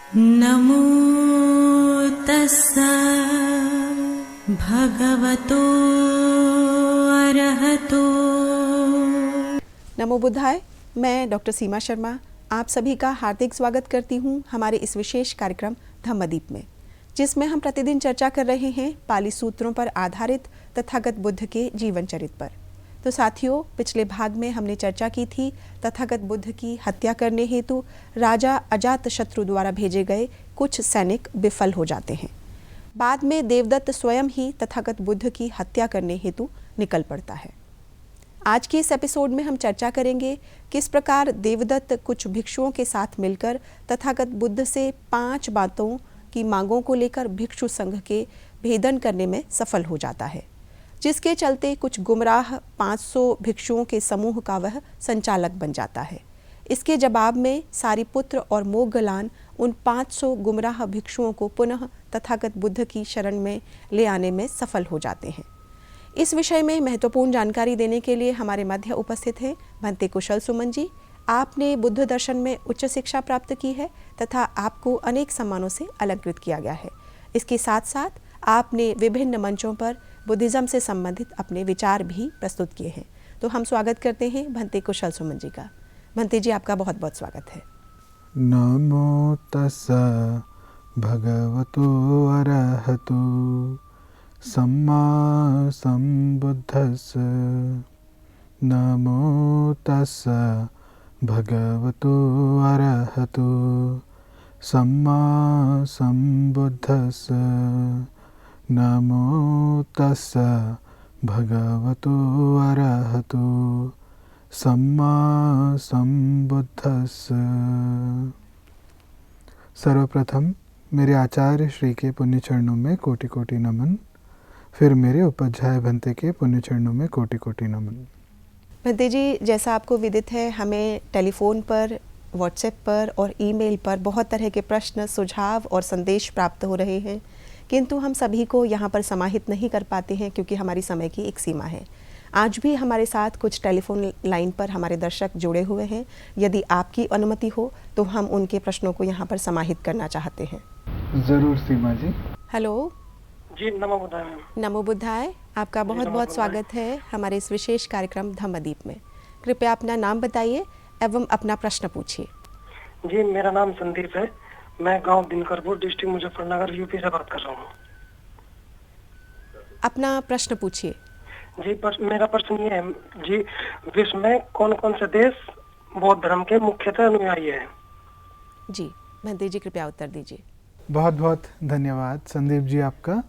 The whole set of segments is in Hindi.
नमो तस्सा भगवतो अरहतो। नमो बुद्धाय। मैं डॉक्टर सीमा शर्मा आप सभी का हार्दिक स्वागत करती हूँ हमारे इस विशेष कार्यक्रम धम्मदीप में, जिसमें हम प्रतिदिन चर्चा कर रहे हैं पाली सूत्रों पर आधारित तथागत बुद्ध के जीवन चरित्र पर। तो साथियों, पिछले भाग में हमने चर्चा की थी तथागत बुद्ध की हत्या करने हेतु राजा अजातशत्रु द्वारा भेजे गए कुछ सैनिक विफल हो जाते हैं। बाद में देवदत्त स्वयं ही तथागत बुद्ध की हत्या करने हेतु निकल पड़ता है। आज के इस एपिसोड में हम चर्चा करेंगे किस प्रकार देवदत्त कुछ भिक्षुओं के साथ मिलकर तथागत बुद्ध से 5 बातों की मांगों को लेकर भिक्षु संघ के भेदन करने में सफल हो जाता है, जिसके चलते कुछ गुमराह 500 भिक्षुओं के समूह का वह संचालक बन जाता है। इसके जवाब में सारिपुत्र और मोगलान उन 500 गुमराह भिक्षुओं को पुनः तथागत बुद्ध की शरण में ले आने में सफल हो जाते हैं। इस विषय में महत्वपूर्ण जानकारी देने के लिए हमारे मध्य उपस्थित हैं भंते कुशल सुमन जी। आपने बुद्ध दर्शन में उच्च शिक्षा प्राप्त की है तथा आपको अनेक सम्मानों से अलंकृत किया गया है। इसके साथ साथ आपने विभिन्न मंचों पर बुद्धिज़्म से संबंधित अपने विचार भी प्रस्तुत किए हैं। तो हम स्वागत करते हैं भंते कुशल सुमन जी का। भंते जी, आपका बहुत बहुत स्वागत है। नमो तस्सा भगवतो अरहतो सम्मा सम्बुद्धस्स। नमो तस्सा भगवतो अरहतो सम्मा सम्बुद्धस्स। नमो तस्सा भगवतो अरहतो सम्मा सम्बुद्धस्स। सर्वप्रथम मेरे आचार्य श्री के पुण्य चरणों में कोटि कोटि नमन, फिर मेरे उपाध्याय भंते के पुण्य चरणों में कोटि कोटि नमन। भंते जी, जैसा आपको विदित है, हमें टेलीफोन पर, व्हाट्सएप पर और ईमेल पर बहुत तरह के प्रश्न, सुझाव और संदेश प्राप्त हो रहे हैं, किंतु हम सभी को यहाँ पर समाहित नहीं कर पाते हैं क्योंकि हमारी समय की एक सीमा है। आज भी हमारे साथ कुछ टेलीफोन लाइन पर हमारे दर्शक जुड़े हुए हैं। यदि आपकी अनुमति हो तो हम उनके प्रश्नों को यहाँ पर समाहित करना चाहते हैं। जरूर सीमा जी। हेलो जी, नमो बुद्धाय मैम। नमो बुद्धाय। आपका बहुत बहुत स्वागत है हमारे इस विशेष कार्यक्रम धम्मदीप में। कृपया अपना नाम बताइए एवं अपना प्रश्न पूछिए। जी, मेरा नाम संदीप है। मैं गांव दिनकरपुर, डिस्ट्रिक्ट मुजफ्फरनगर, यूपी से बात कर रहा हूँ। अपना प्रश्न पूछिए। जी, मेरा प्रश्न ये है जी, विश्व में कौन कौन से देश बौद्ध धर्म के मुख्यतः अनुयायी हैं? जी, भंते जी कृपया उत्तर दीजिए। बहुत बहुत धन्यवाद संदीप जी आपका।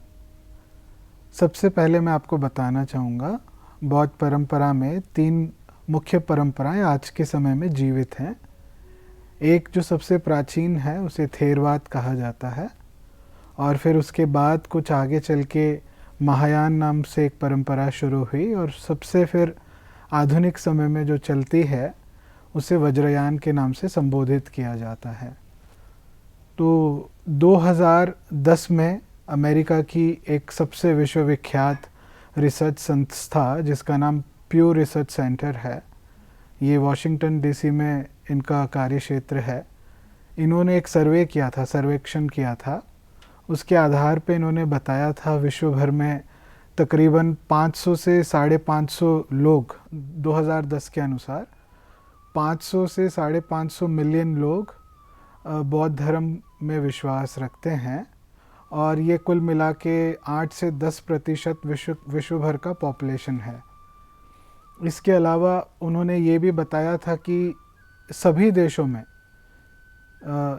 सबसे पहले मैं आपको बताना चाहूँगा, बौद्ध परंपरा में 3 मुख्य परंपराएं आज के समय में जीवित हैं। एक जो सबसे प्राचीन है उसे थेरवाद कहा जाता है, और फिर उसके बाद कुछ आगे चल के महायान नाम से एक परंपरा शुरू हुई, और सबसे फिर आधुनिक समय में जो चलती है उसे वज्रयान के नाम से संबोधित किया जाता है। तो 2010 में अमेरिका की एक सबसे विश्वविख्यात रिसर्च संस्था जिसका नाम प्यू रिसर्च सेंटर है, ये वॉशिंगटन डीसी में इनका कार्य क्षेत्र है, इन्होंने एक सर्वेक्षण किया था। उसके आधार पे इन्होंने बताया था विश्व भर में तकरीबन 500 से 550 लोग, 2010 के अनुसार 500 से 550 मिलियन लोग बौद्ध धर्म में विश्वास रखते हैं, और ये कुल मिला के 8 से 10% विश्व भर का पॉपुलेशन है। इसके अलावा उन्होंने ये भी बताया था कि सभी देशों में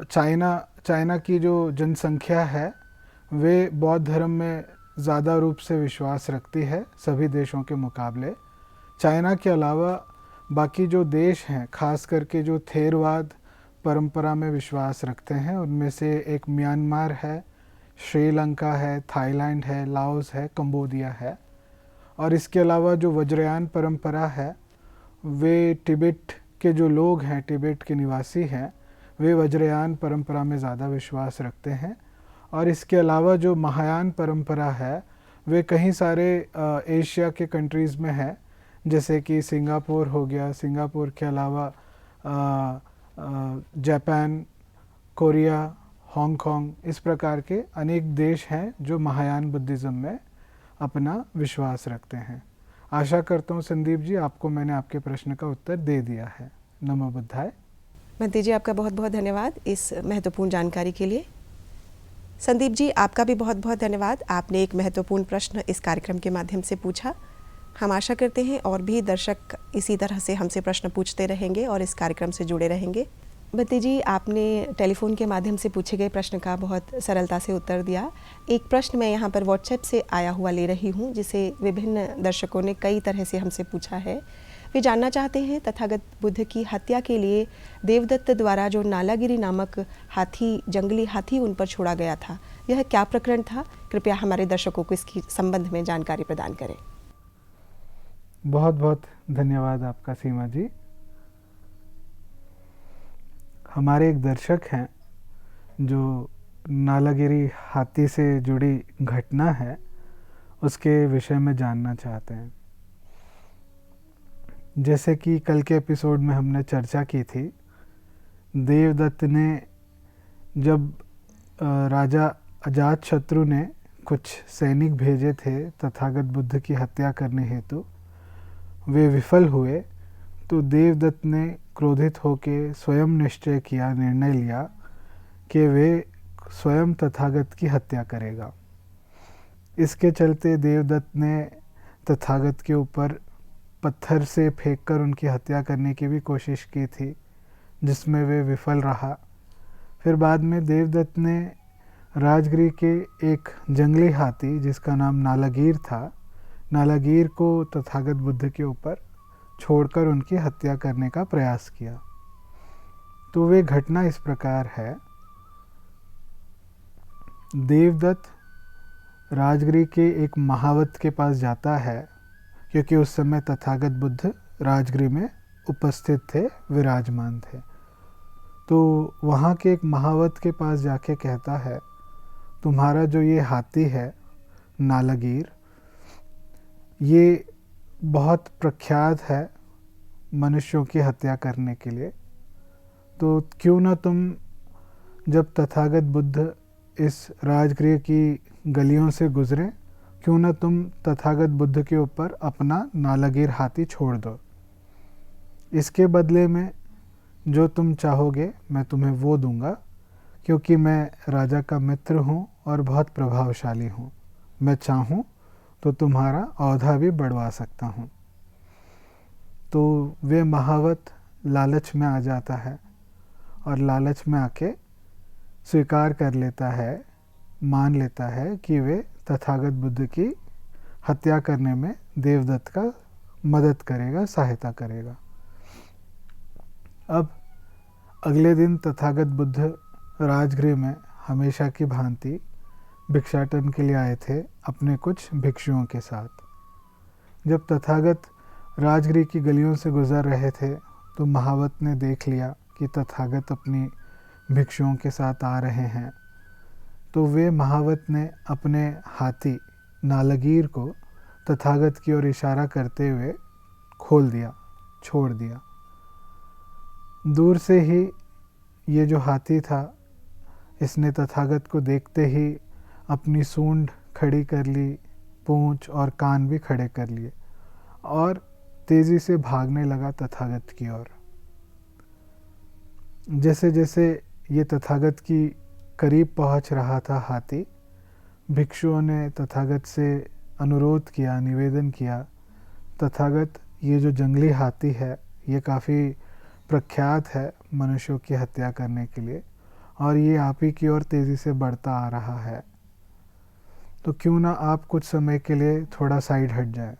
चाइना की जो जनसंख्या है वे बौद्ध धर्म में ज़्यादा रूप से विश्वास रखती है सभी देशों के मुकाबले। चाइना के अलावा बाकी जो देश हैं, खास करके जो थेरवाद परंपरा में विश्वास रखते हैं, उनमें से एक म्यांमार है, श्रीलंका है, थाईलैंड है, लाओस है, कंबोडिया है। और इसके अलावा जो वज्रयान परंपरा है, वे तिब्बत के जो लोग हैं, तिब्बत के निवासी हैं, वे वज्रयान परंपरा में ज़्यादा विश्वास रखते हैं। और इसके अलावा जो महायान परंपरा है वे कई सारे एशिया के कंट्रीज़ में है, जैसे कि सिंगापुर हो गया। सिंगापुर के अलावा जापान, कोरिया, हांगकांग, इस प्रकार के अनेक देश हैं जो महायान बुद्धिज़्म में अपना विश्वास रखते हैं। आशा करता हूँ संदीप जी आपको मैंने आपके प्रश्न का उत्तर दे दिया है। नमो बुद्धाय। बंटी जी, आपका बहुत बहुत धन्यवाद इस महत्वपूर्ण जानकारी के लिए। संदीप जी, आपका भी बहुत बहुत धन्यवाद। आपने एक महत्वपूर्ण प्रश्न इस कार्यक्रम के माध्यम से पूछा। हम आशा करते हैं और भी दर्शक इसी तरह से हमसे प्रश्न पूछते रहेंगे और इस कार्यक्रम से जुड़े रहेंगे। बंटी जी, आपने टेलीफोन के माध्यम से पूछे गए प्रश्न का बहुत सरलता से उत्तर दिया। एक प्रश्न मैं यहाँ पर व्हाट्सएप से आया हुआ ले रही हूँ, जिसे विभिन्न दर्शकों ने कई तरह से हमसे पूछा है। वे जानना चाहते हैं तथागत बुद्ध की हत्या के लिए देवदत्त द्वारा जो नालागिरी नामक हाथी, जंगली हाथी उन पर छोड़ा गया था, यह क्या प्रकरण था? कृपया हमारे दर्शकों को इसकी संबंध में जानकारी प्रदान करें। बहुत बहुत धन्यवाद आपका सीमा जी। हमारे एक दर्शक हैं जो नालागिरी हाथी से जुड़ी घटना है उसके विषय में जानना चाहते हैं। जैसे कि कल के एपिसोड में हमने चर्चा की थी, देवदत्त ने जब राजा अजातशत्रु ने कुछ सैनिक भेजे थे तथागत बुद्ध की हत्या करने हेतु, वे विफल हुए तो देवदत्त ने क्रोधित होकर स्वयं निश्चय किया, निर्णय लिया कि वे स्वयं तथागत की हत्या करेगा। इसके चलते देवदत्त ने तथागत के ऊपर पत्थर से फेंककर उनकी हत्या करने की भी कोशिश की थी, जिसमें वे विफल रहा। फिर बाद में देवदत्त ने राजगृह के एक जंगली हाथी जिसका नाम नालागीर था, नालागीर को तथागत बुद्ध के ऊपर छोड़कर उनकी हत्या करने का प्रयास किया। तो वे घटना इस प्रकार है, देवदत्त राजगृह के एक महावत के पास जाता है, क्योंकि उस समय तथागत बुद्ध राजगृह में उपस्थित थे, विराजमान थे। तो वहाँ के एक महावत के पास जाके कहता है, तुम्हारा जो ये हाथी है नालागीर, ये बहुत प्रख्यात है मनुष्यों की हत्या करने के लिए, तो क्यों ना तुम जब तथागत बुद्ध इस राजगृह की गलियों से गुजरें, क्यों ना तुम तथागत बुद्ध के ऊपर अपना नालागीर हाथी छोड़ दो। इसके बदले में जो तुम चाहोगे मैं तुम्हें वो दूंगा, क्योंकि मैं राजा का मित्र हूँ और बहुत प्रभावशाली हूँ। मैं चाहूँ तो तुम्हारा औहदा भी बढ़वा सकता हूँ। तो वे महावत लालच में आ जाता है और लालच में आके स्वीकार कर लेता है, मान लेता है कि वे तथागत बुद्ध की हत्या करने में देवदत्त का मदद करेगा, सहायता करेगा। अब अगले दिन तथागत बुद्ध राजगृह में हमेशा की भांति भिक्षाटन के लिए आए थे अपने कुछ भिक्षुओं के साथ। जब तथागत राजगृह की गलियों से गुजर रहे थे तो महावत ने देख लिया कि तथागत अपनी भिक्षुओं के साथ आ रहे हैं। तो वे महावत ने अपने हाथी नालागीर को तथागत की ओर इशारा करते हुए खोल दिया, छोड़ दिया। दूर से ही ये जो हाथी था, इसने तथागत को देखते ही अपनी सूंड खड़ी कर ली, पूंछ और कान भी खड़े कर लिए और तेज़ी से भागने लगा तथागत की ओर। जैसे जैसे ये तथागत की करीब पहुंच रहा था हाथी, भिक्षुओं ने तथागत से अनुरोध किया, निवेदन किया, तथागत ये जो जंगली हाथी है ये काफ़ी प्रख्यात है मनुष्यों की हत्या करने के लिए और ये आप ही की ओर तेज़ी से बढ़ता आ रहा है, तो क्यों ना आप कुछ समय के लिए थोड़ा साइड हट जाए।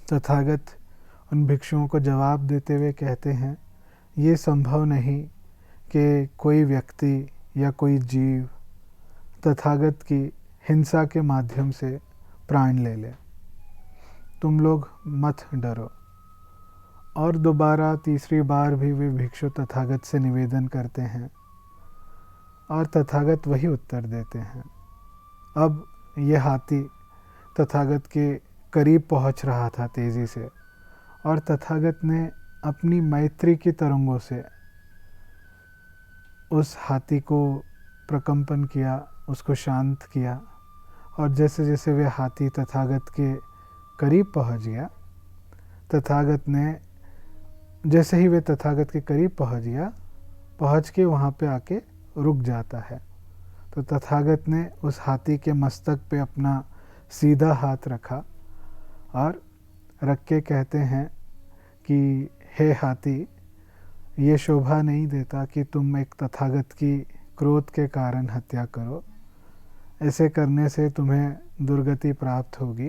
तथागत उन भिक्षुओं को जवाब देते हुए कहते हैं, ये संभव नहीं कि कोई व्यक्ति या कोई जीव तथागत की हिंसा के माध्यम से प्राण ले ले। तुम लोग मत डरो। और दोबारा तीसरी बार भी वे भिक्षु तथागत से निवेदन करते हैं और तथागत वही उत्तर देते हैं। अब ये हाथी तथागत के करीब पहुंच रहा था तेज़ी से और तथागत ने अपनी मैत्री की तरंगों से उस हाथी को प्रकंपन किया, उसको शांत किया। और जैसे जैसे वे हाथी तथागत के करीब पहुंच गया, तथागत ने जैसे ही वे तथागत के करीब पहुंच गया, पहुंच के वहाँ पे आके रुक जाता है। तो तथागत ने उस हाथी के मस्तक पे अपना सीधा हाथ रखा और रख के कहते हैं कि हे हाथी, ये शोभा नहीं देता कि तुम एक तथागत की क्रोध के कारण हत्या करो। ऐसे करने से तुम्हें दुर्गति प्राप्त होगी,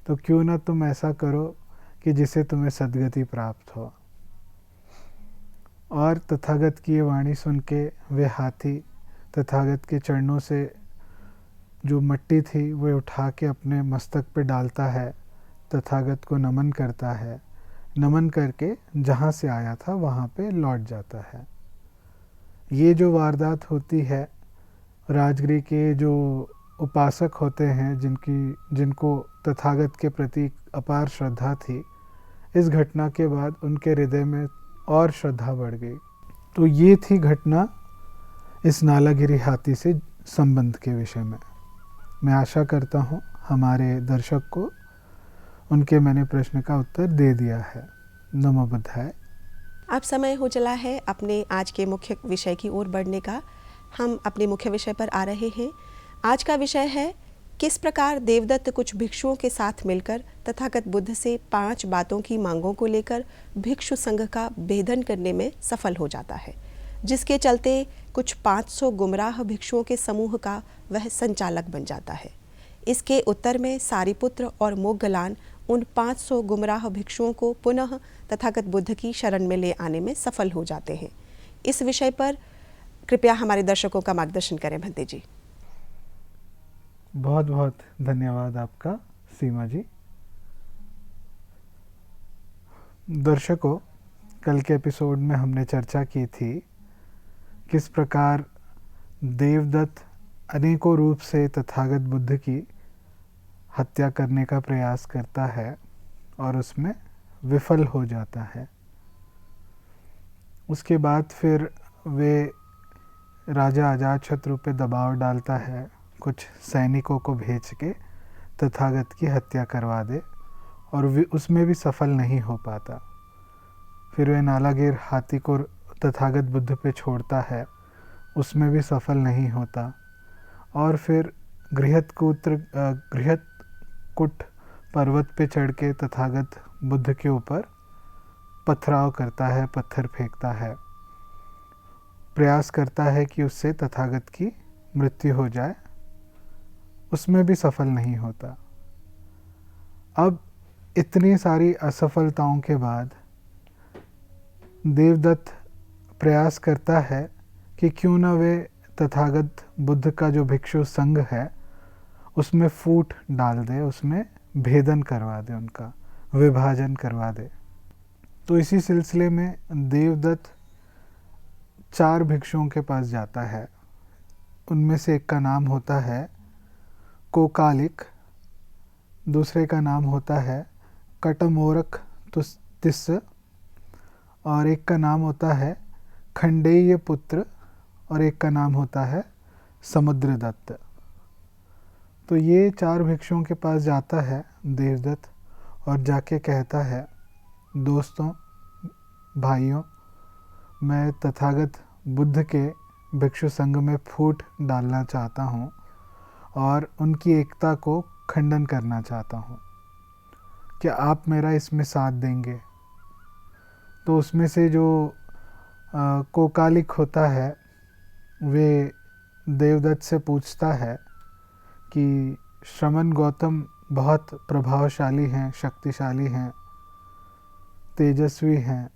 तो क्यों ना तुम ऐसा करो कि जिससे तुम्हें सद्गति प्राप्त हो। और तथागत की ये वाणी सुन के वे हाथी तथागत के चरणों से जो मिट्टी थी वो उठा के अपने मस्तक पे डालता है, तथागत को नमन करता है। नमन करके जहाँ से आया था वहाँ पे लौट जाता है। ये जो वारदात होती है, राजगृह के जो उपासक होते हैं जिनको तथागत के प्रति अपार श्रद्धा थी, इस घटना के बाद उनके हृदय में और श्रद्धा बढ़ गई। तो ये थी घटना इस नालागिरी हाथी से संबंध के विषय में। मैं आशा करता हूँ हमारे दर्शक को उनके मैंने प्रश्न का उत्तर दे दिया है। नमो बुद्धाय। अब समय हो चला है अपने आज के मुख्य विषय की ओर बढ़ने का। हम अपने मुख्य विषय पर आ रहे हैं। आज का विषय है किस प्रकार देवदत्त कुछ भिक्षुओं के साथ मिलकर तथागत बुद्ध से 5 बातों की मांगों को लेकर भिक्षु संघ का भेदन करने में सफल हो जाता है, जिसके चलते कुछ 500 गुमराह भिक्षुओं के समूह का वह संचालक बन जाता है। इसके उत्तर में सारिपुत्र और मोग्गलान उन 500 गुमराह भिक्षुओं को पुनः तथागत बुद्ध की शरण में ले आने में सफल हो जाते हैं। इस विषय पर कृपया हमारे दर्शकों का मार्गदर्शन करें भंते जी। बहुत बहुत धन्यवाद आपका सीमा जी। दर्शकों, कल के एपिसोड में हमने चर्चा की थी किस प्रकार देवदत्त अनेकों रूप से तथागत बुद्ध की हत्या करने का प्रयास करता है और उसमें विफल हो जाता है। उसके बाद फिर वे राजा अजातशत्रु पे दबाव डालता है, कुछ सैनिकों को भेज के तथागत की हत्या करवा दे, और उसमें भी सफल नहीं हो पाता। फिर वे नालागिर हाथी को तथागत बुद्ध पे छोड़ता है, उसमें भी सफल नहीं होता। और फिर गृहत्कुट पर्वत पे चढ़ के तथागत बुद्ध के ऊपर पथराव करता है, पत्थर फेंकता है, प्रयास करता है कि उससे तथागत की मृत्यु हो जाए, उसमें भी सफल नहीं होता। अब इतनी सारी असफलताओं के बाद देवदत्त प्रयास करता है कि क्यों ना वे तथागत बुद्ध का जो भिक्षु संघ है उसमें फूट डाल दे, उसमें भेदन करवा दे, उनका विभाजन करवा दे। तो इसी सिलसिले में देवदत्त 4 भिक्षुओं के पास जाता है। उनमें से एक का नाम होता है कोकालिक, दूसरे का नाम होता है कटमोरक तिस्स, और एक का नाम होता है खंडेय पुत्र, और एक का नाम होता है समुद्रदत्त। तो ये 4 भिक्षुओं के पास जाता है देवदत्त और जाके कहता है, दोस्तों, भाइयों, मैं तथागत बुद्ध के भिक्षु संघ में फूट डालना चाहता हूँ और उनकी एकता को खंडन करना चाहता हूँ। क्या आप मेरा इसमें साथ देंगे? तो उसमें से जो कोकालिक होता है वे देवदत्त से पूछता है कि श्रमण गौतम बहुत प्रभावशाली हैं, शक्तिशाली हैं, तेजस्वी हैं,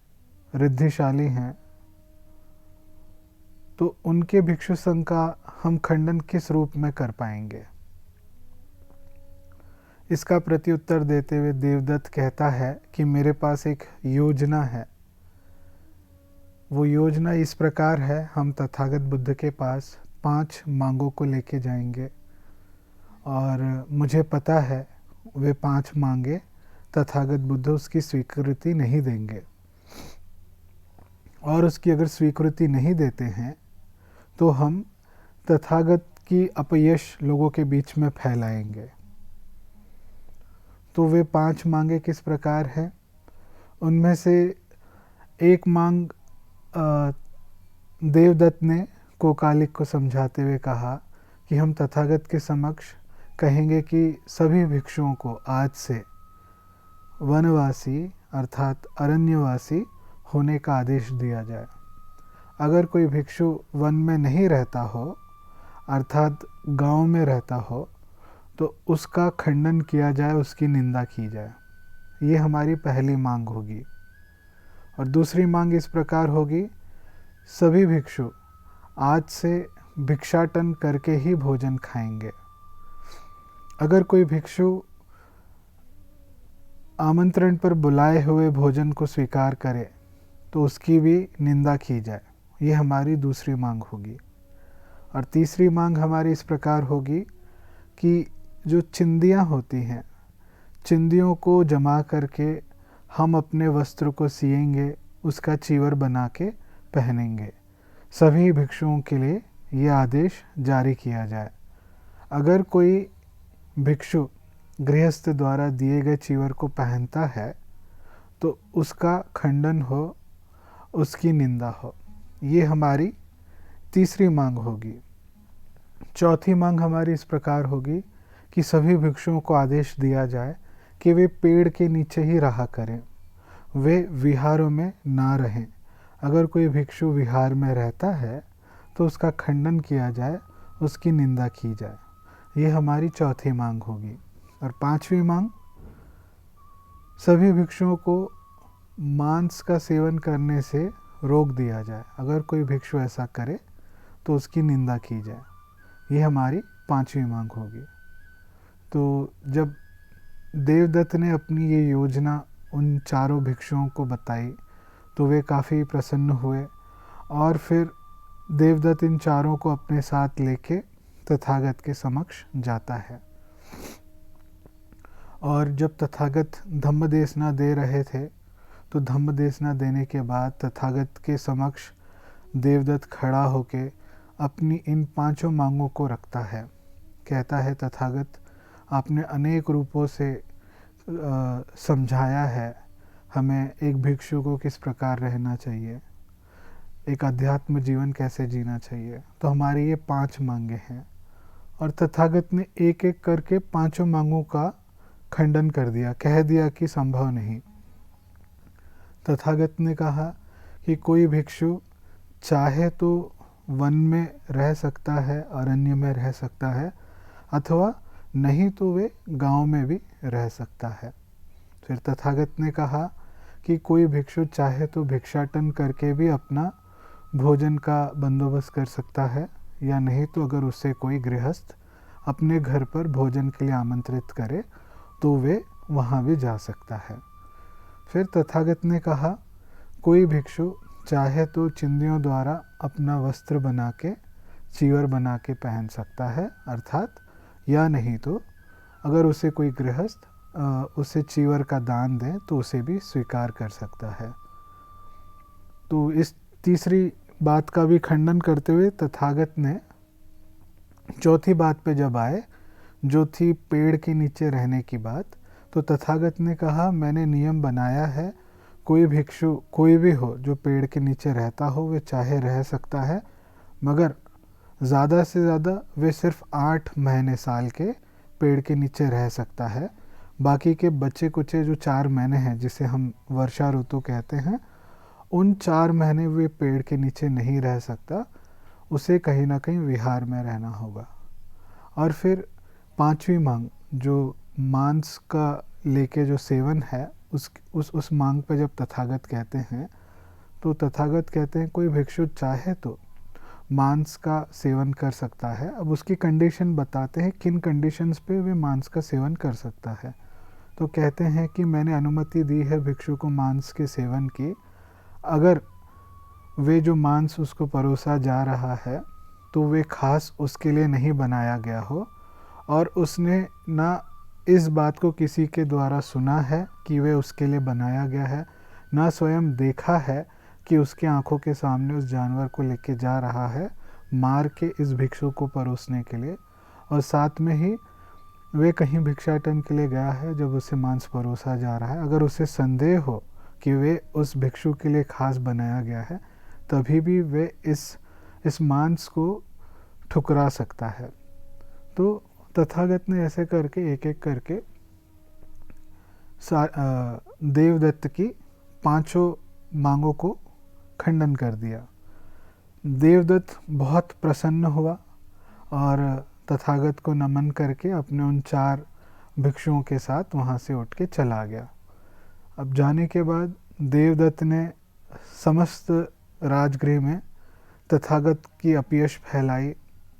रिद्धिशाली हैं, तो उनके भिक्षु संघ का हम खंडन किस रूप में कर पाएंगे? इसका प्रत्युत्तर देते हुए देवदत्त कहता है कि मेरे पास एक योजना है। वो योजना इस प्रकार है, हम तथागत बुद्ध के पास 5 मांगों को लेके जाएंगे और मुझे पता है वे 5 मांगे तथागत बुद्ध उसकी स्वीकृति नहीं देंगे। और उसकी अगर स्वीकृति नहीं देते हैं तो हम तथागत की अपयश लोगों के बीच में फैलाएंगे। तो वे 5 मांगे किस प्रकार हैं? उनमें से एक मांग देवदत्त ने कोकालिक को समझाते हुए कहा कि हम तथागत के समक्ष कहेंगे कि सभी भिक्षुओं को आज से वनवासी अर्थात अरण्यवासी होने का आदेश दिया जाए। अगर कोई भिक्षु वन में नहीं रहता हो अर्थात गांव में रहता हो तो उसका खंडन किया जाए, उसकी निंदा की जाए। ये हमारी पहली मांग होगी। और दूसरी मांग इस प्रकार होगी, सभी भिक्षु आज से भिक्षाटन करके ही भोजन खाएंगे। अगर कोई भिक्षु आमंत्रण पर बुलाए हुए भोजन को स्वीकार करे तो उसकी भी निंदा की जाए। ये हमारी दूसरी मांग होगी। और तीसरी मांग हमारी इस प्रकार होगी कि जो चिंदियाँ होती हैं, चिंदियों को जमा करके हम अपने वस्त्र को सिएंगे, उसका चीवर बना के पहनेंगे। सभी भिक्षुओं के लिए ये आदेश जारी किया जाए। अगर कोई भिक्षु गृहस्थ द्वारा दिए गए चीवर को पहनता है तो उसका खंडन हो, उसकी निंदा हो। ये हमारी तीसरी मांग होगी। चौथी मांग हमारी इस प्रकार होगी कि सभी भिक्षुओं को आदेश दिया जाए कि वे पेड़ के नीचे ही रहा करें, वे विहारों में ना रहें। अगर कोई भिक्षु विहार में रहता है तो उसका खंडन किया जाए, उसकी निंदा की जाए। ये हमारी चौथी मांग होगी। और पांचवी मांग, सभी भिक्षुओं को मांस का सेवन करने से रोक दिया जाए। अगर कोई भिक्षु ऐसा करे तो उसकी निंदा की जाए। ये हमारी पांचवी मांग होगी। तो जब देवदत्त ने अपनी ये योजना उन चारों भिक्षुओं को बताई तो वे काफ़ी प्रसन्न हुए और फिर देवदत्त इन चारों को अपने साथ लेके तथागत के समक्ष जाता है। और जब तथागत धम्मदेशना दे रहे थे तो धम्मदेशना देने के बाद तथागत के समक्ष देवदत्त खड़ा होके अपनी इन पांचों मांगों को रखता है। कहता है, तथागत आपने अनेक रूपों से समझाया है हमें एक भिक्षु को किस प्रकार रहना चाहिए, एक अध्यात्म जीवन कैसे जीना चाहिए। तो हमारी ये 5 मांगे हैं। और तथागत ने एक एक करके पांचों मांगों का खंडन कर दिया, कह दिया कि संभव नहीं। तथागत ने कहा कि कोई भिक्षु चाहे तो वन में रह सकता है, अरण्य में रह सकता है, अथवा नहीं तो वे गांव में भी रह सकता है। फिर तथागत ने कहा कि कोई भिक्षु चाहे तो भिक्षाटन करके भी अपना भोजन का बंदोबस्त कर सकता है, या नहीं तो अगर उससे कोई गृहस्थ अपने घर पर भोजन के लिए आमंत्रित करे तो वे वहाँ भी जा सकता है। फिर तथागत ने कहा कोई भिक्षु चाहे तो चिंदियों द्वारा अपना वस्त्र बना के, चीवर बना के पहन सकता है, अर्थात या नहीं तो अगर उसे कोई गृहस्थ उसे चीवर का दान दे तो उसे भी स्वीकार कर सकता है। तो इस तीसरी बात का भी खंडन करते हुए तथागत ने चौथी बात पे जब आए, जो थी पेड़ के नीचे रहने की बात, तो तथागत ने कहा मैंने नियम बनाया है, कोई भिक्षु कोई भी हो जो पेड़ के नीचे रहता हो वे चाहे रह सकता है, मगर ज़्यादा से ज़्यादा वे सिर्फ 8 महीने साल के पेड़ के नीचे रह सकता है। बाकी के बचे कुचे जो 4 महीने हैं जिसे हम वर्षा ऋतु कहते हैं, उन 4 महीने वे पेड़ के नीचे नहीं रह सकता, उसे कहीं ना कहीं विहार में रहना होगा। और फिर 5वीं मांग, जो मांस का लेके जो सेवन है, उस मांग पे जब तथागत कहते हैं तो तथागत कहते हैं कोई भिक्षु चाहे तो मांस का सेवन कर सकता है। अब उसकी कंडीशन बताते हैं किन कंडीशंस पे वे मांस का सेवन कर सकता है। तो कहते हैं कि मैंने अनुमति दी है भिक्षु को मांस के सेवन की, अगर वे जो मांस उसको परोसा जा रहा है तो वे खास उसके लिए नहीं बनाया गया हो और उसने ना इस बात को किसी के द्वारा सुना है कि वे उसके लिए बनाया गया है, ना स्वयं देखा है कि उसकी आंखों के सामने उस जानवर को लेके जा रहा है मार के इस भिक्षु को परोसने के लिए, और साथ में ही वे कहीं भिक्षाटन के लिए गया है जब उसे मांस परोसा जा रहा है। अगर उसे संदेह हो कि वे उस भिक्षु के लिए खास बनाया गया है, तभी भी वे इस मांस को ठुकरा सकता है। तो तथागत ने ऐसे करके एक एक करके देवदत्त की पांचों मांगों को खंडन कर दिया। देवदत्त बहुत प्रसन्न हुआ और तथागत को नमन करके अपने उन 4 भिक्षुओं के साथ वहाँ से उठ के चला गया। अब जाने के बाद देवदत्त ने समस्त राजगृह में तथागत की अपयश फैलाई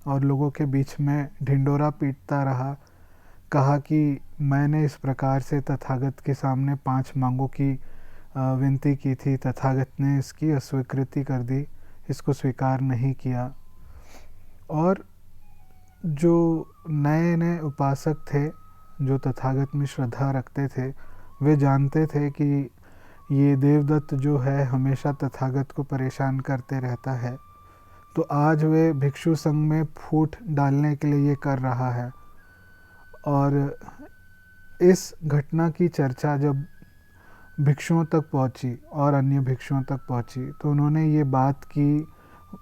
और लोगों के बीच में ढिंडोरा पीटता रहा। कहा कि मैंने इस प्रकार से तथागत के सामने 5 मांगों की विनती की थी, तथागत ने इसकी अस्वीकृति कर दी, इसको स्वीकार नहीं किया। और जो नए नए उपासक थे जो तथागत में श्रद्धा रखते थे, वे जानते थे कि ये देवदत्त जो है हमेशा तथागत को परेशान करते रहता है, तो आज वे भिक्षु संघ में फूट डालने के लिए ये कर रहा है। और इस घटना की चर्चा जब भिक्षुओं तक पहुंची और अन्य भिक्षुओं तक पहुंची, तो उन्होंने ये बात की,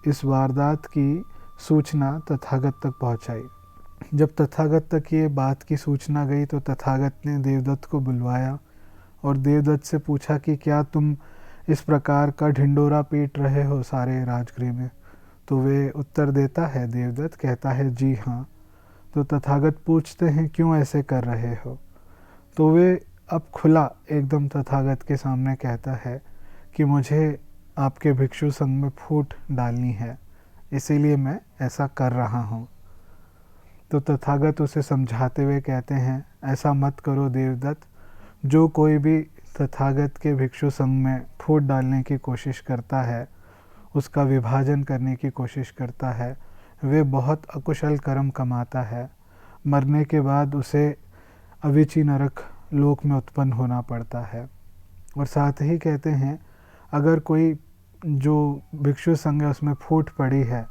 इस वारदात की सूचना तथागत तक पहुंचाई। जब तथागत तक ये बात की सूचना गई तो तथागत ने देवदत्त को बुलवाया और देवदत्त से पूछा कि क्या तुम इस प्रकार का ढिंडोरा पीट रहे हो सारे राजगृह में? तो वे उत्तर देता है, देवदत्त कहता है जी हाँ। तो तथागत पूछते हैं क्यों ऐसे कर रहे हो? तो वे अब खुला एकदम तथागत के सामने कहता है कि मुझे आपके भिक्षु संघ में फूट डालनी है, इसीलिए मैं ऐसा कर रहा हूँ। तो तथागत उसे समझाते हुए कहते हैं, ऐसा मत करो देवदत्त, जो कोई भी तथागत के भिक्षु संघ में फूट डालने की कोशिश करता है, उसका विभाजन करने की कोशिश करता है, वे बहुत अकुशल कर्म कमाता है। मरने के बाद उसे अविची नरक लोक में उत्पन्न होना पड़ता है। और साथ ही कहते हैं, अगर कोई जो भिक्षु संघ है उसमें फूट पड़ी है,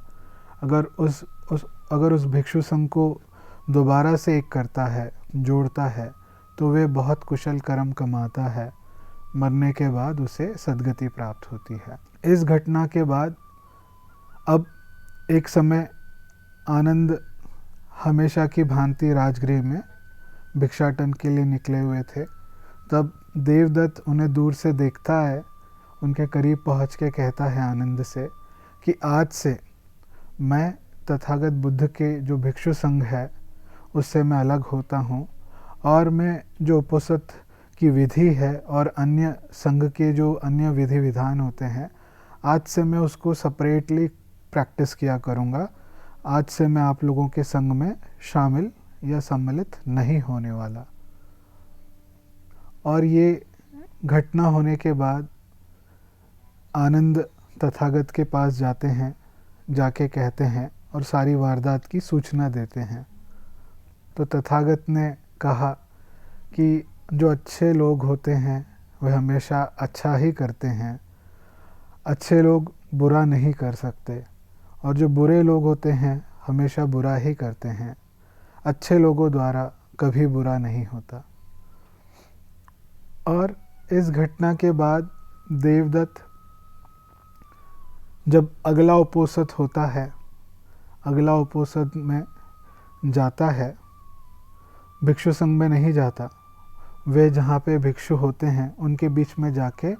अगर उस भिक्षु संघ को दोबारा से एक करता है, जोड़ता है, तो वे बहुत कुशल कर्म कमाता है। मरने के बाद उसे सद्गति प्राप्त होती है। इस घटना के बाद अब एक समय आनंद हमेशा की भांति राजगृह में भिक्षाटन के लिए निकले हुए थे। तब देवदत्त उन्हें दूर से देखता है, उनके करीब पहुंच के कहता है आनंद से कि आज से मैं तथागत बुद्ध के जो भिक्षु संघ है उससे मैं अलग होता हूँ, और मैं जो उपोसत की विधि है और अन्य संघ के जो अन्य विधि विधान होते हैं, आज से मैं उसको सेपरेटली प्रैक्टिस किया करूँगा। आज से मैं आप लोगों के संघ में शामिल या सम्मिलित नहीं होने वाला। और ये घटना होने के बाद आनंद तथागत के पास जाते हैं, जाके कहते हैं और सारी वारदात की सूचना देते हैं। तो तथागत ने कहा कि जो अच्छे लोग होते हैं वे हमेशा अच्छा ही करते हैं, अच्छे लोग बुरा नहीं कर सकते, और जो बुरे लोग होते हैं हमेशा बुरा ही करते हैं, अच्छे लोगों द्वारा कभी बुरा नहीं होता। और इस घटना के बाद देवदत्त जब अगला उपोसत होता है, अगला उपोसत में जाता है, भिक्षु संघ में नहीं जाता, वे जहाँ पे भिक्षु होते हैं उनके बीच में जाके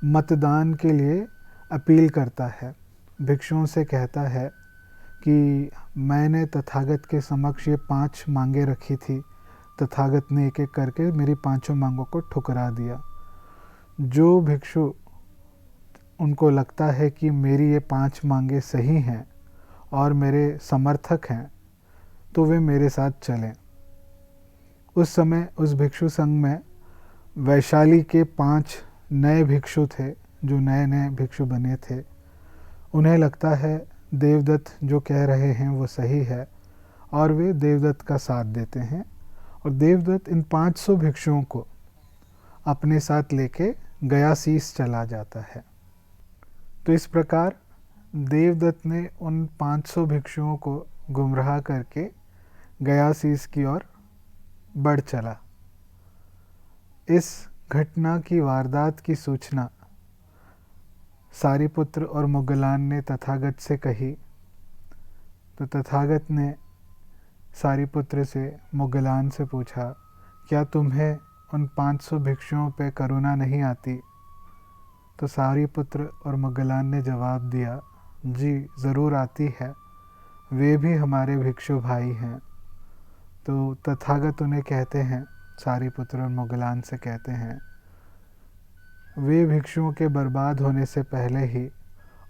मतदान के लिए अपील करता है। भिक्षुओं से कहता है कि मैंने तथागत के समक्ष ये 5 मांगे रखी थी, तथागत ने एक एक करके मेरी 5 मांगों को ठुकरा दिया। जो भिक्षु उनको लगता है कि मेरी ये 5 मांगे सही हैं और मेरे समर्थक हैं, तो वे मेरे साथ चलें। उस समय उस भिक्षु संघ में वैशाली के 5 नए भिक्षु थे, जो नए नए भिक्षु बने थे। उन्हें लगता है देवदत्त जो कह रहे हैं वो सही है, और वे देवदत्त का साथ देते हैं। और देवदत्त इन 500 भिक्षुओं को अपने साथ लेके गयासीस चला जाता है। तो इस प्रकार देवदत्त ने उन 500 भिक्षुओं को गुमराह करके गयासीस की ओर बढ़ चला। इस घटना की वारदात की सूचना सारिपुत्र और मुगलान ने तथागत से कही, तो तथागत ने सारिपुत्र से मुगलान से पूछा, क्या तुम्हें उन 500 भिक्षुओं पे करुणा नहीं आती? तो सारिपुत्र और मुगलान ने जवाब दिया, जी ज़रूर आती है, वे भी हमारे भिक्षु भाई हैं। तो तथागत उन्हें कहते हैं, सारिपुत्र और मुगलान से कहते हैं, वे भिक्षुओं के बर्बाद होने से पहले ही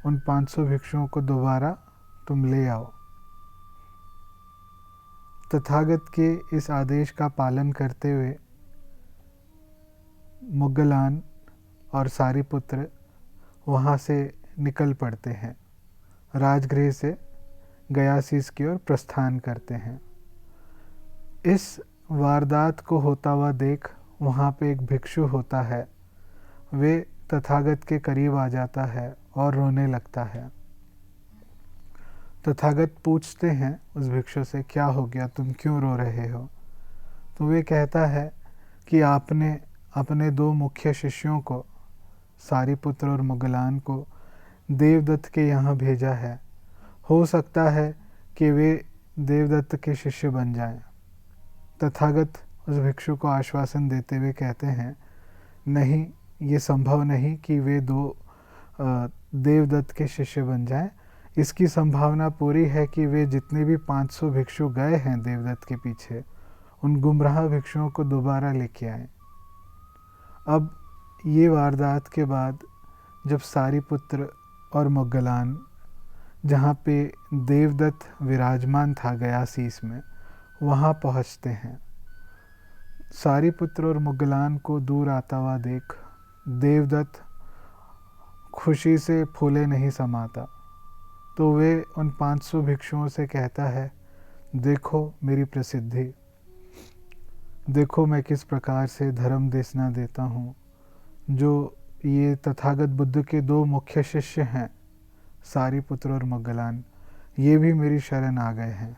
उन 500 भिक्षुओं को दोबारा तुम ले आओ। तथागत के इस आदेश का पालन करते हुए मुगलान और सारिपुत्र वहाँ से निकल पड़ते हैं, राजगृह से गयासीस की ओर प्रस्थान करते हैं। इस वारदात को होता हुआ देख वहाँ पे एक भिक्षु होता है, वे तथागत के करीब आ जाता है और रोने लगता है। तथागत पूछते हैं उस भिक्षु से, क्या हो गया, तुम क्यों रो रहे हो? तो वे कहता है कि आपने अपने 2 मुख्य शिष्यों को, सारिपुत्र और मुगलान को, देवदत्त के यहाँ भेजा है। हो सकता है कि वे देवदत्त के शिष्य बन जाएं। तथागत उस भिक्षु को आश्वासन देते हुए कहते हैं, नहीं, ये संभव नहीं कि वे 2 देवदत्त के शिष्य बन जाएं। इसकी संभावना पूरी है कि वे जितने भी 500 भिक्षु गए हैं देवदत्त के पीछे, उन गुमराह भिक्षुओं को दोबारा लेके आए। अब ये वारदात के बाद जब सारिपुत्र और मुगलान, जहाँ पे देवदत्त विराजमान था गयासीस में, वहाँ पहुँचते हैं, सारिपुत्र और मुगलान को दूर आता हुआ देख देवदत्त खुशी से फूले नहीं समाता। तो वे उन 500 भिक्षुओं से कहता है, देखो मेरी प्रसिद्धि, देखो मैं किस प्रकार से धर्म देशना देता हूँ। जो ये तथागत बुद्ध के 2 मुख्य शिष्य हैं, सारिपुत्र और मुगलान, ये भी मेरी शरण आ गए हैं।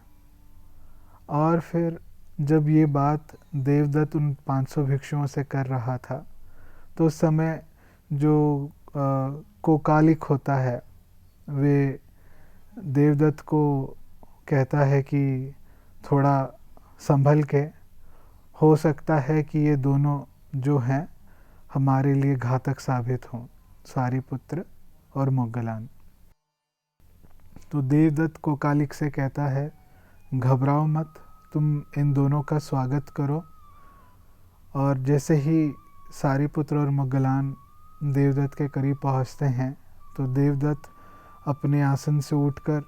और फिर जब ये बात देवदत्त उन 500 भिक्षुओं से कर रहा था, तो उस समय जो कोकालिक होता है, वे देवदत्त को कहता है कि थोड़ा संभल के, हो सकता है कि ये दोनों जो हैं हमारे लिए घातक साबित हों, सारिपुत्र और मुगलान। तो देवदत्त कोकालिक से कहता है, घबराओ मत, तुम इन दोनों का स्वागत करो। और जैसे ही सारिपुत्र और मुगलान देवदत्त के करीब पहुंचते हैं, तो देवदत्त अपने आसन से उठकर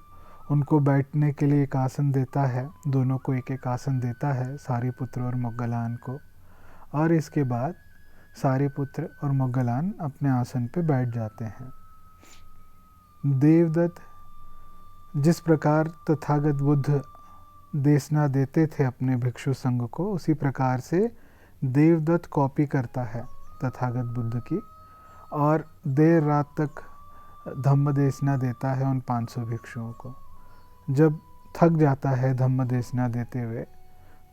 उनको बैठने के लिए एक आसन देता है, दोनों को एक एक आसन देता है, सारिपुत्र और मुगलान को। और इसके बाद सारिपुत्र और मुगलान अपने आसन पे बैठ जाते हैं। देवदत्त जिस प्रकार तथागत बुद्ध देशना देते थे अपने भिक्षु संघ को, उसी प्रकार से देवदत्त कॉपी करता है तथागत बुद्ध की, और देर रात तक धम्म देशना देता है उन 500 भिक्षुओं को। जब थक जाता है धम्म देशना देते हुए,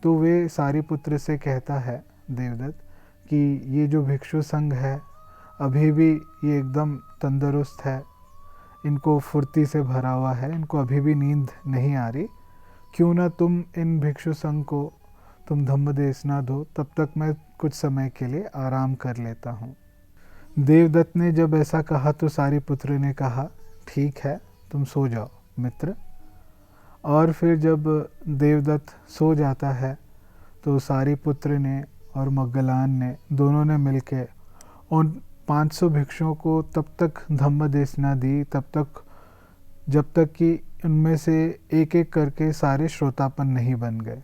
तो वे सारिपुत्र से कहता है देवदत्त कि ये जो भिक्षु संघ है, अभी भी ये एकदम तंदुरुस्त है, इनको फुर्ती से भरा हुआ है, इनको अभी भी नींद नहीं आ रही, क्यों ना तुम इन भिक्षु संघ को तुम धम्म देशना दो, तब तक मैं कुछ समय के लिए आराम कर लेता हूँ। देवदत्त ने जब ऐसा कहा तो सारिपुत्र ने कहा, ठीक है, तुम सो जाओ मित्र। और फिर जब देवदत्त सो जाता है, तो सारिपुत्र ने और मुगलान ने दोनों ने मिलके उन 500 भिक्षुओं को तब तक धम्म देशना दी, तब तक जब तक कि उनमें से एक एक करके सारे श्रोतापन नहीं बन गए।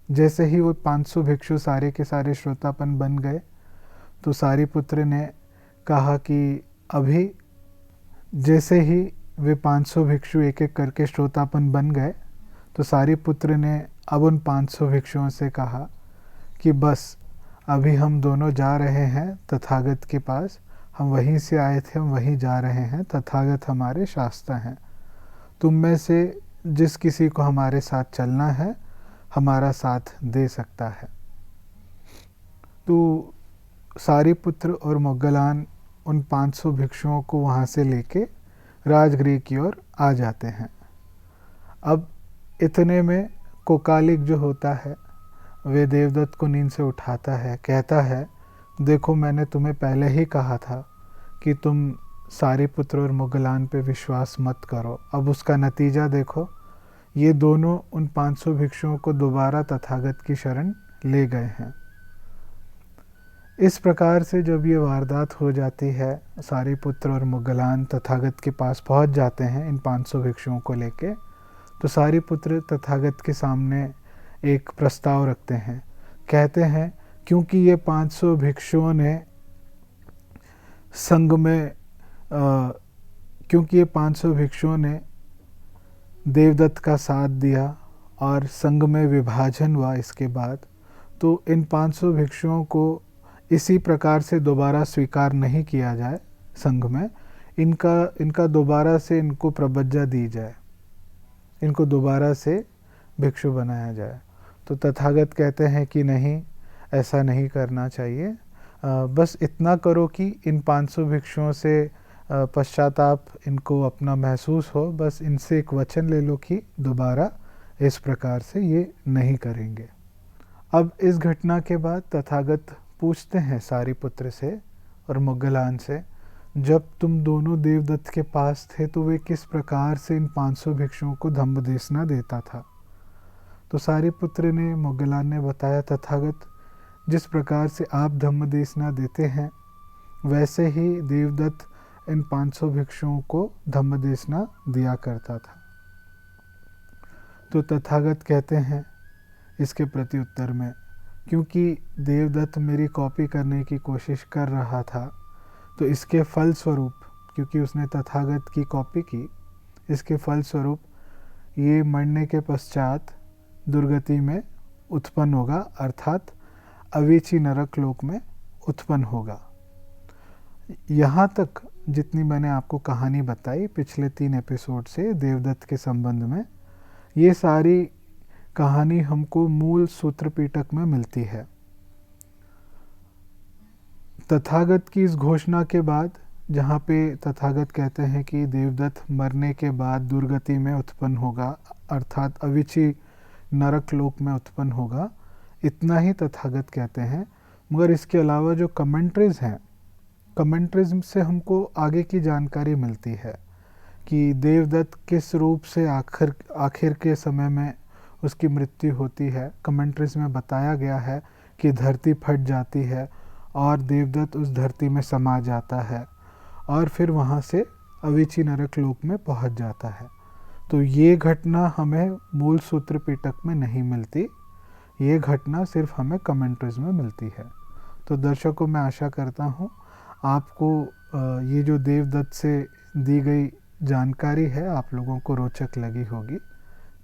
जैसे ही वो 500 भिक्षु सारे के सारे श्रोतापन बन गए, तो सारिपुत्र ने कहा कि अभी जैसे ही वे 500 भिक्षु एक एक करके श्रोतापन बन गए, तो सारिपुत्र ने अब उन 500 भिक्षुओं से कहा कि बस अभी हम दोनों जा रहे हैं तथागत के पास, हम वहीं से आए थे, हम वहीं जा रहे हैं, तथागत हमारे शास्ता हैं। तुम में से जिस किसी को हमारे साथ चलना है हमारा साथ दे सकता है। तो सारिपुत्र और मोग्गलान उन 500 भिक्षुओं को वहाँ से लेके राजगृह की ओर आ जाते हैं। अब इतने में कोकालिक जो होता है वे देवदत्त को नींद से उठाता है, कहता है देखो मैंने तुम्हें पहले ही कहा था कि तुम सारिपुत्र और मोग्गलान पे विश्वास मत करो। अब उसका नतीजा देखो, ये दोनों उन 500 भिक्षुओं को दोबारा तथागत की शरण ले गए हैं। इस प्रकार से जब ये वारदात हो जाती है, सारिपुत्र और मोग्गलान तथागत के पास पहुंच जाते हैं इन 500 भिक्षुओं को लेके, तो सारिपुत्र तथागत के सामने एक प्रस्ताव रखते हैं। कहते हैं क्योंकि ये 500 भिक्षुओं ने संघ में क्योंकि ये 500 भिक्षुओं ने देवदत्त का साथ दिया और संघ में विभाजन हुआ इसके बाद, तो इन 500 भिक्षुओं को इसी प्रकार से दोबारा स्वीकार नहीं किया जाए संघ में, इनका दोबारा से इनको प्रबज्जा दी जाए, इनको दोबारा से भिक्षु बनाया जाए। तो तथागत कहते हैं कि नहीं, ऐसा नहीं करना चाहिए, बस इतना करो कि इन 500 भिक्षुओं से पश्चाताप इनको अपना महसूस हो, बस इनसे एक वचन ले लो कि दोबारा इस प्रकार से ये नहीं करेंगे। अब इस घटना के बाद तथागत पूछते हैं सारिपुत्र से और मोग्गलान से, जब तुम दोनों देवदत्त के पास थे तो वे किस प्रकार से इन 500 भिक्षुओं को धम्मदेशना देता था। तो सारिपुत्र ने, मोग्गलान ने बताया, तथागत जिस प्रकार से आप धम्मदेशना देते हैं वैसे ही देवदत्त इन 500 भिक्षुओं को धम्मदेशना दिया करता था। तो तथागत कहते हैं इसके प्रति उत्तर में, क्योंकि देवदत्त मेरी कॉपी करने की कोशिश कर रहा था, तो इसके फल स्वरूप, क्योंकि उसने तथागत की कॉपी की, इसके फल स्वरूप ये मरने के पश्चात दुर्गति में उत्पन्न होगा, अर्थात अवीची नरक लोक में उत्पन्न होगा। यहाँ तक जितनी मैंने आपको कहानी बताई पिछले 3 एपिसोड से देवदत्त के संबंध में, ये सारी कहानी हमको मूल सूत्र पिटक में मिलती है। तथागत की इस घोषणा के बाद, जहाँ पे तथागत कहते हैं कि देवदत्त मरने के बाद दुर्गति में उत्पन्न होगा, अर्थात अविची नरक लोक में उत्पन्न होगा, इतना ही तथागत कहते हैं। मगर इसके अलावा जो कमेंट्रीज हैं, कमेंट्रीज से हमको आगे की जानकारी मिलती है कि देवदत्त किस रूप से आखिर के समय में उसकी मृत्यु होती है। कमेंट्रीज में बताया गया है कि धरती फट जाती है और देवदत्त उस धरती में समा जाता है और फिर वहाँ से अवीची नरक लोक में पहुँच जाता है। तो ये घटना हमें मूल सूत्र पिटक में नहीं मिलती, ये घटना सिर्फ हमें कमेंट्रीज में मिलती है। तो दर्शकों, मैं आशा करता हूँ आपको ये जो देवदत्त से दी गई जानकारी है आप लोगों को रोचक लगी होगी।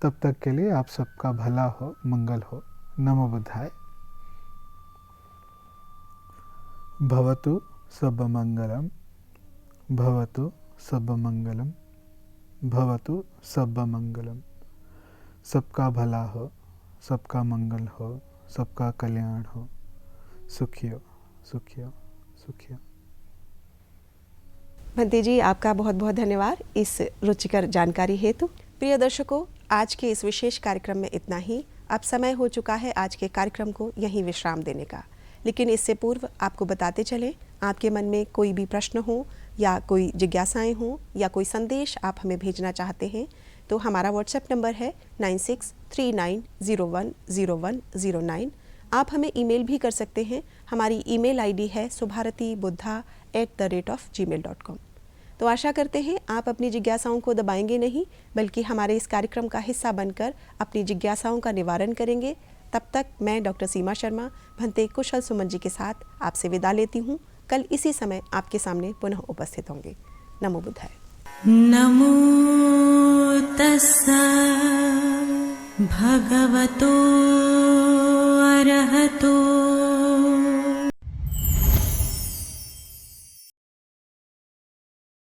तब तक के लिए आप सबका भला हो, मंगल हो। नमो बुद्धाय। भवतु सर्वमंगलम, भवतु सर्वमंगलम, भवतु सर्वमंगलम। सबका भला हो, सबका मंगल हो, सबका कल्याण हो। सुखी हो, सुखी हो, सुखी हो। भंते जी, आपका बहुत बहुत धन्यवाद इस रुचिकर जानकारी हेतु। प्रिय दर्शकों, आज के इस विशेष कार्यक्रम में इतना ही। अब समय हो चुका है आज के कार्यक्रम को यहीं विश्राम देने का, लेकिन इससे पूर्व आपको बताते चलें, आपके मन में कोई भी प्रश्न हो या कोई जिज्ञासाएं हो या कोई संदेश आप हमें भेजना चाहते हैं तो हमारा व्हाट्सएप नंबर है 9639010109। आप हमें ईमेल भी कर सकते हैं। हमारी ईमेल आईडी है subharatibuddha@gmail.com। तो आशा करते हैं आप अपनी जिज्ञासाओं को दबाएंगे नहीं, बल्कि हमारे इस कार्यक्रम का हिस्सा बनकर अपनी जिज्ञासाओं का निवारण करेंगे। तब तक मैं डॉक्टर सीमा शर्मा भंते कुशल सुमन जी के साथ आपसे विदा लेती हूँ। कल इसी समय आपके सामने पुनः उपस्थित होंगे। नमो बुद्धाय। नमो तस्सा भगवतो अरहतो